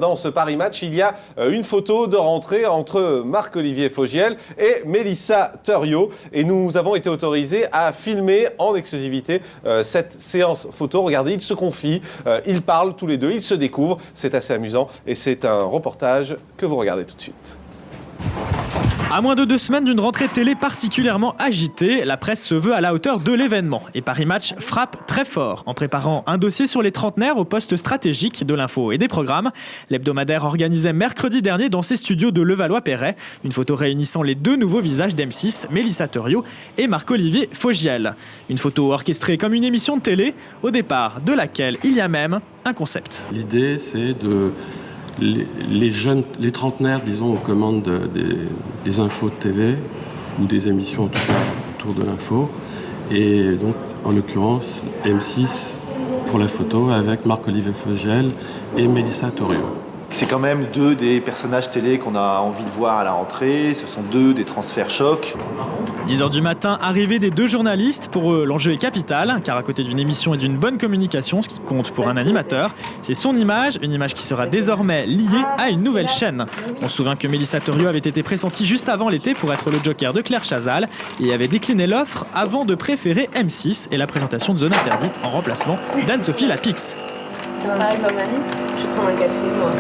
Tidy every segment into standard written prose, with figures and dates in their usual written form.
Dans ce Paris Match, il y a une photo de rentrée entre Marc-Olivier Fogiel et Mélissa Thuriot. Et nous avons été autorisés à filmer en exclusivité cette séance photo. Regardez, ils se confient, ils parlent tous les deux, ils se découvrent. C'est assez amusant et c'est un reportage que vous regardez tout de suite. À moins de 2 semaines d'une rentrée télé particulièrement agitée, la presse se veut à la hauteur de l'événement. Et Paris Match frappe très fort en préparant un dossier sur les trentenaires au poste stratégique de l'info et des programmes. L'hebdomadaire organisait mercredi dernier dans ses studios de Levallois-Perret une photo réunissant les deux nouveaux visages d'M6, Mélissa Thuriot et Marc-Olivier Fogiel. Une photo orchestrée comme une émission de télé, au départ de laquelle il y a même un concept. L'idée, c'est de... Les jeunes, les trentenaires, disons, aux commandes des infos de TV ou des émissions en tout cas autour de l'info. Et donc, en l'occurrence, M6 pour la photo avec Marc-Olivier Fogiel et Mélissa Thuriot. C'est quand même deux des personnages télé qu'on a envie de voir à la rentrée. Ce sont deux des transferts chocs. 10h du matin, arrivée des deux journalistes. Pour eux, l'enjeu est capital, car à côté d'une émission et d'une bonne communication, ce qui compte pour un animateur, c'est son image, une image qui sera désormais liée à une nouvelle chaîne. On se souvient que Mélissa Thuriot avait été pressentie juste avant l'été pour être le joker de Claire Chazal et avait décliné l'offre avant de préférer M6 et la présentation de Zone Interdite en remplacement d'Anne-Sophie Lapix. Je prends un café, moi.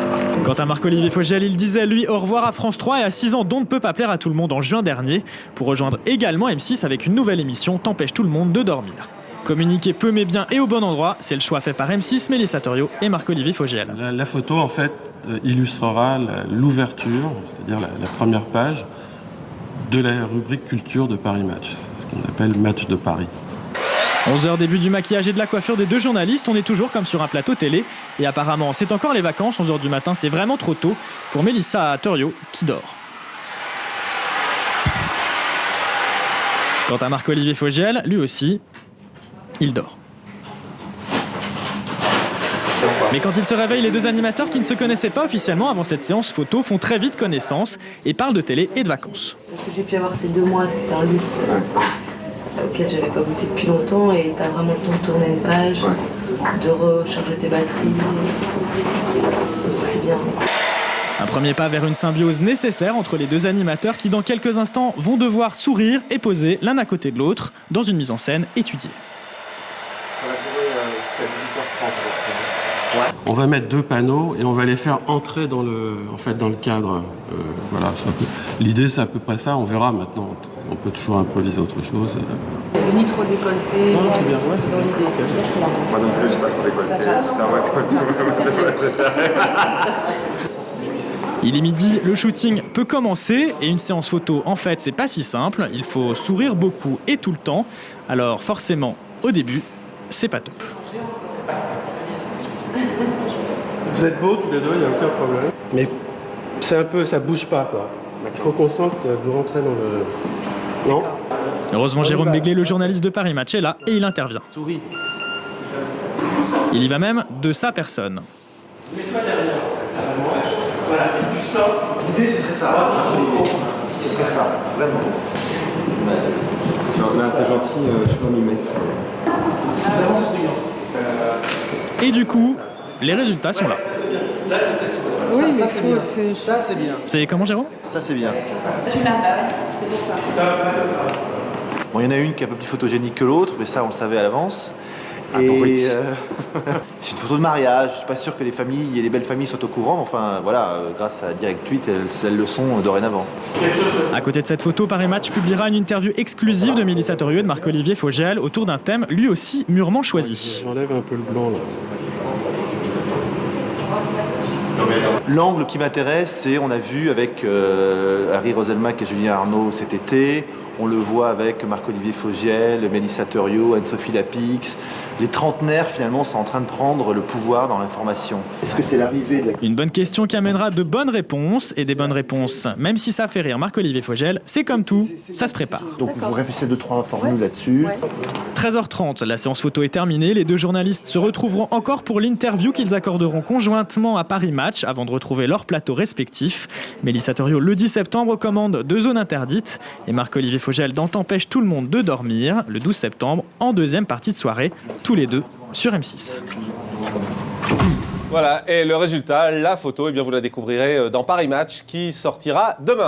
Quant à Marc-Olivier Fogiel, il disait lui au revoir à France 3 et à 6 ans, dont ne peut pas plaire à tout le monde en juin dernier, pour rejoindre également M6 avec une nouvelle émission T'empêche tout le monde de dormir. Communiquer peu mais bien et au bon endroit, c'est le choix fait par M6, Mélissa Thuriot et Marc-Olivier Fogiel. La photo, en fait, illustrera l'ouverture, c'est-à-dire la première page de la rubrique culture de Paris Match, ce qu'on appelle Match de Paris. 11h, début du maquillage et de la coiffure des deux journalistes. On est toujours comme sur un plateau télé. Et apparemment, c'est encore les vacances. 11h du matin, c'est vraiment trop tôt pour Mélissa Thuriot qui dort. Quant à Marc-Olivier Fogiel, lui aussi, il dort. Mais quand il se réveille, les deux animateurs qui ne se connaissaient pas officiellement avant cette séance photo font très vite connaissance et parlent de télé et de vacances. Ce que j'ai pu avoir ces 2 mois, ce qui était un luxe auquel j'avais pas goûté depuis longtemps, et t'as vraiment le temps de tourner une page, de recharger tes batteries, donc c'est bien. Un premier pas vers une symbiose nécessaire entre les deux animateurs qui dans quelques instants vont devoir sourire et poser l'un à côté de l'autre dans une mise en scène étudiée. On va mettre 2 panneaux et on va les faire entrer dans le cadre. Voilà, l'idée c'est à peu près ça, on verra maintenant. On peut toujours improviser autre chose. C'est ni trop décolleté, ni dans l'idée. Moi non plus, c'est pas trop décolleté. Il est midi, le shooting peut commencer et une séance photo, en fait, c'est pas si simple. Il faut sourire beaucoup et tout le temps. Alors forcément, au début, c'est pas top. Vous êtes beaux tous les deux, il n'y a aucun problème. Mais c'est un peu, ça bouge pas quoi. Il faut qu'on sente que vous rentrez dans le... Non ? Heureusement, Jérôme Béglé, le journaliste de Paris Match, est là et il intervient. Souris. Il y va même de sa personne. Mets-toi derrière. Voilà, tu sors. L'idée, ce serait ça. Ce serait ça, vraiment. Là, c'est gentil, je peux m'y mettre. Et du coup, les résultats sont là. Oui, ça, c'est bien. Ça, c'est bien. C'est comment, Jérôme ? Ça, c'est bien. Tu l'as, bah ouais, c'est pour ça. Bon, il y en a une qui est un peu plus photogénique que l'autre, mais ça, on le savait à l'avance. Et c'est une photo de mariage. Je suis pas sûr que les familles et les belles familles soient au courant, mais enfin, voilà, grâce à Direct 8, elles le sont dorénavant. À côté de cette photo, Paris Match publiera une interview exclusive de Mélissa Thuriot et de Marc-Olivier Fogiel autour d'un thème lui aussi mûrement choisi. J'enlève un peu le blanc là. L'angle qui m'intéresse, c'est, on a vu avec Harry Roselmack et Julien Arnaud cet été, on le voit avec Marc-Olivier Fogiel, Mélissa Thuriot, Anne-Sophie Lapix. Les trentenaires, finalement, sont en train de prendre le pouvoir dans l'information. Est-ce que c'est l'arrivée de la... Une bonne question qui amènera de bonnes réponses, et des bonnes réponses, même si ça fait rire Marc-Olivier Fogiel, c'est comme tout, ça se prépare. Donc vous réfléchissez 2-3 formules là-dessus. 13h30, la séance photo est terminée, les deux journalistes se retrouveront encore pour l'interview qu'ils accorderont conjointement à Paris Match avant de retrouver leurs plateaux respectifs. Mélissa Thuriot le 10 septembre commande de Zone Interdite et Marc-Olivier Fogiel dans T'empêche tout le monde de dormir le 12 septembre en deuxième partie de soirée, tous les deux sur M6. Voilà, et le résultat, la photo, eh bien, vous la découvrirez dans Paris Match qui sortira demain.